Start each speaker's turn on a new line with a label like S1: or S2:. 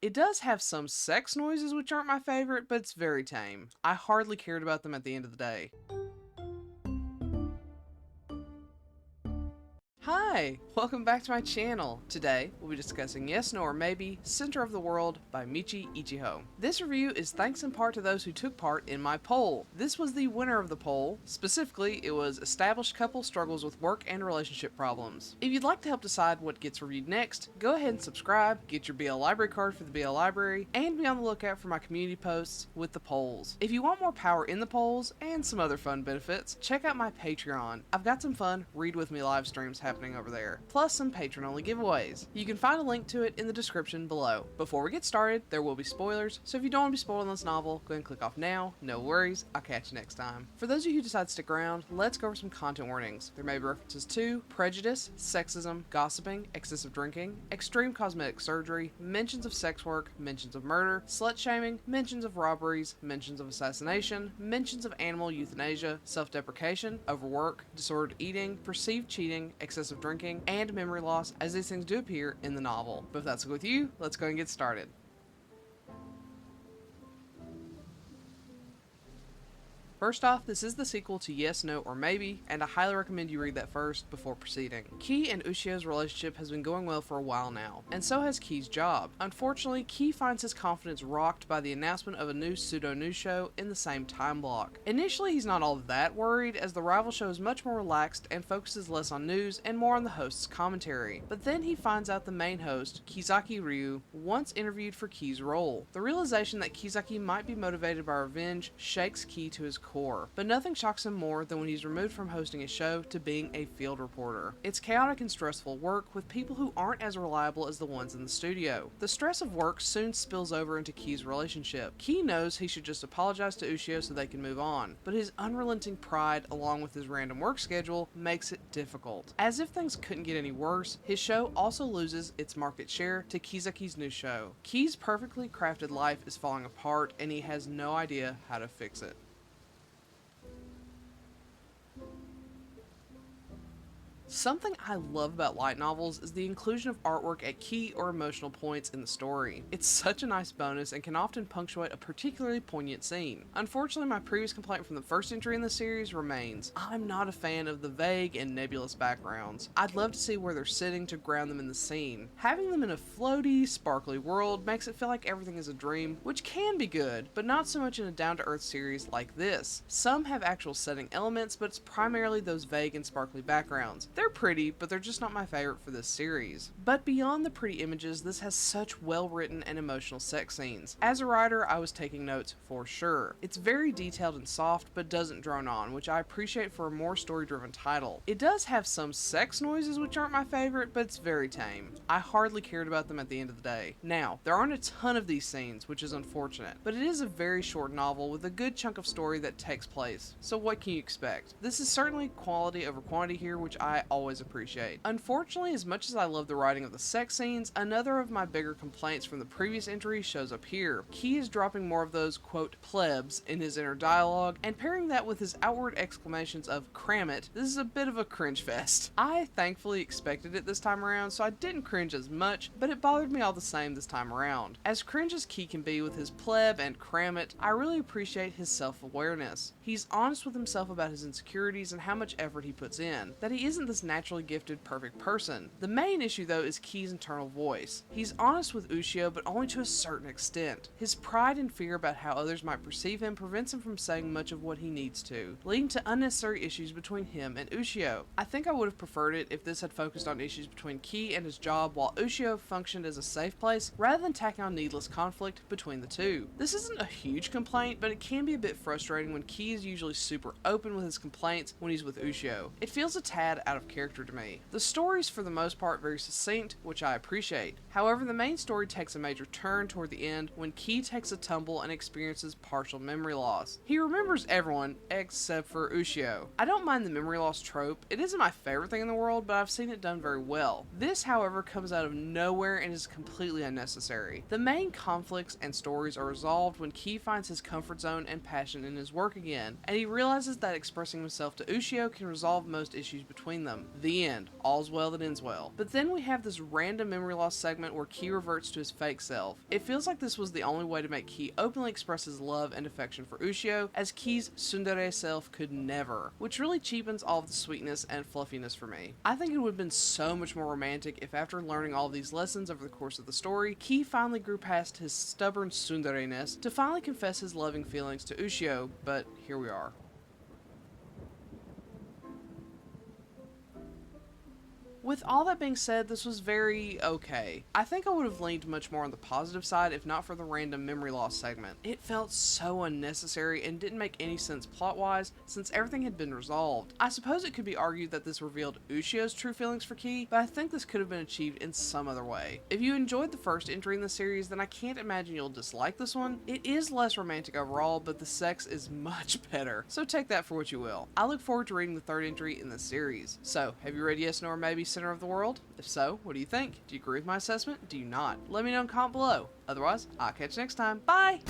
S1: It does have some sex noises which aren't my favorite, but it's very tame. I hardly cared about them at the end of the day. Hi, welcome back to my channel. Today, we'll be discussing Yes, No, or Maybe, Center of the World by Michi Ichiho. This review is thanks in part to those who took part in my poll. This was the winner of the poll. Specifically, it was Established Couple Struggles with Work and Relationship Problems. If you'd like to help decide what gets reviewed next, go ahead and subscribe, get your BL Library card for the BL Library, and be on the lookout for my community posts with the polls. If you want more power in the polls, and some other fun benefits, check out my Patreon. I've got some fun read with me live streams happening over there, plus some patron-only giveaways. You can find a link to it in the description below. Before we get started, there will be spoilers, so if you don't want to be spoiled on this novel, go ahead and click off now. No worries, I'll catch you next time. For those of you who decide to stick around, let's go over some content warnings. There may be references to prejudice, sexism, gossiping, excessive drinking, extreme cosmetic surgery, mentions of sex work, mentions of murder, slut-shaming, mentions of robberies, mentions of assassination, mentions of animal euthanasia, self-deprecation, overwork, disordered eating, perceived cheating, excessive drinking, and memory loss, as these things do appear in the novel. But if that's okay with you, let's go and get started. First off, this is the sequel to Yes, No, or Maybe, and I highly recommend you read that first before proceeding. Ki and Ushio's relationship has been going well for a while now, and so has Ki's job. Unfortunately, Ki finds his confidence rocked by the announcement of a new pseudo-news show in the same time block. Initially, he's not all that worried, as the rival show is much more relaxed and focuses less on news and more on the host's commentary. But then he finds out the main host, Kizaki Ryu, once interviewed for Ki's role. The realization that Kizaki might be motivated by revenge shakes Ki to his core, but nothing shocks him more than when he's removed from hosting a show to being a field reporter. It's chaotic and stressful work with people who aren't as reliable as the ones in the studio. The stress of work soon spills over into Ki's relationship. Ki knows he should just apologize to Ushio so they can move on, but his unrelenting pride along with his random work schedule makes it difficult. As if things couldn't get any worse, his show also loses its market share to Kizaki's new show. Ki's perfectly crafted life is falling apart and he has no idea how to fix it. Something I love about light novels is the inclusion of artwork at key or emotional points in the story. It's such a nice bonus and can often punctuate a particularly poignant scene. Unfortunately, my previous complaint from the first entry in the series remains. I'm not a fan of the vague and nebulous backgrounds. I'd love to see where they're sitting to ground them in the scene. Having them in a floaty, sparkly world makes it feel like everything is a dream, which can be good, but not so much in a down-to-earth series like this. Some have actual setting elements, but it's primarily those vague and sparkly backgrounds. They're pretty, but they're just not my favorite for this series. But beyond the pretty images, this has such well-written and emotional sex scenes. As a writer, I was taking notes for sure. It's very detailed and soft, but doesn't drone on, which I appreciate for a more story-driven title. It does have some sex noises, which aren't my favorite, but it's very tame. I hardly cared about them at the end of the day. Now, there aren't a ton of these scenes, which is unfortunate, but it is a very short novel with a good chunk of story that takes place. So what can you expect? This is certainly quality over quantity here, which I always appreciate. Unfortunately, as much as I love the writing of the sex scenes, another of my bigger complaints from the previous entry shows up here. Ki is dropping more of those, quote, plebs in his inner dialogue, and pairing that with his outward exclamations of cram it, this is a bit of a cringe fest. I thankfully expected it this time around, so I didn't cringe as much, but it bothered me all the same this time around. As cringe as Ki can be with his pleb and cram it, I really appreciate his self-awareness. He's honest with himself about his insecurities and how much effort he puts in, that he isn't this naturally gifted, perfect person. The main issue though is Ki's internal voice. He's honest with Ushio, but only to a certain extent. His pride and fear about how others might perceive him prevents him from saying much of what he needs to, leading to unnecessary issues between him and Ushio. I think I would have preferred it if this had focused on issues between Ki and his job while Ushio functioned as a safe place, rather than tacking on needless conflict between the two. This isn't a huge complaint, but it can be a bit frustrating when Ki is usually super open with his complaints when he's with Ushio. It feels a tad out of character to me. The story's for the most part very succinct, which I appreciate. However, the main story takes a major turn toward the end when Ki takes a tumble and experiences partial memory loss. He remembers everyone except for Ushio. I don't mind the memory loss trope. It isn't my favorite thing in the world, but I've seen it done very well. This, however, comes out of nowhere and is completely unnecessary. The main conflicts and stories are resolved when Ki finds his comfort zone and passion in his work again, and he realizes that expressing himself to Ushio can resolve most issues between them. him. The end. All's well that ends well. But then we have this random memory loss segment where Ki reverts to his fake self. It feels like this was the only way to make Ki openly express his love and affection for Ushio, as Ki's tsundere self could never, which really cheapens all of the sweetness and fluffiness for me. I think it would have been so much more romantic if after learning all of these lessons over the course of the story, Ki finally grew past his stubborn tsundere-ness to finally confess his loving feelings to Ushio, but here we are. With all that being said, this was very okay. I think I would have leaned much more on the positive side if not for the random memory loss segment. It felt so unnecessary and didn't make any sense plot-wise since everything had been resolved. I suppose it could be argued that this revealed Ushio's true feelings for Ki, but I think this could have been achieved in some other way. If you enjoyed the first entry in the series, then I can't imagine you'll dislike this one. It is less romantic overall, but the sex is much better, so take that for what you will. I look forward to reading the third entry in the series. So, have you read Yes, No, or Maybe Center of the World? If so, what do you think? Do you agree with my assessment? Do you not? Let me know in the comment below. Otherwise, I'll catch you next time. Bye!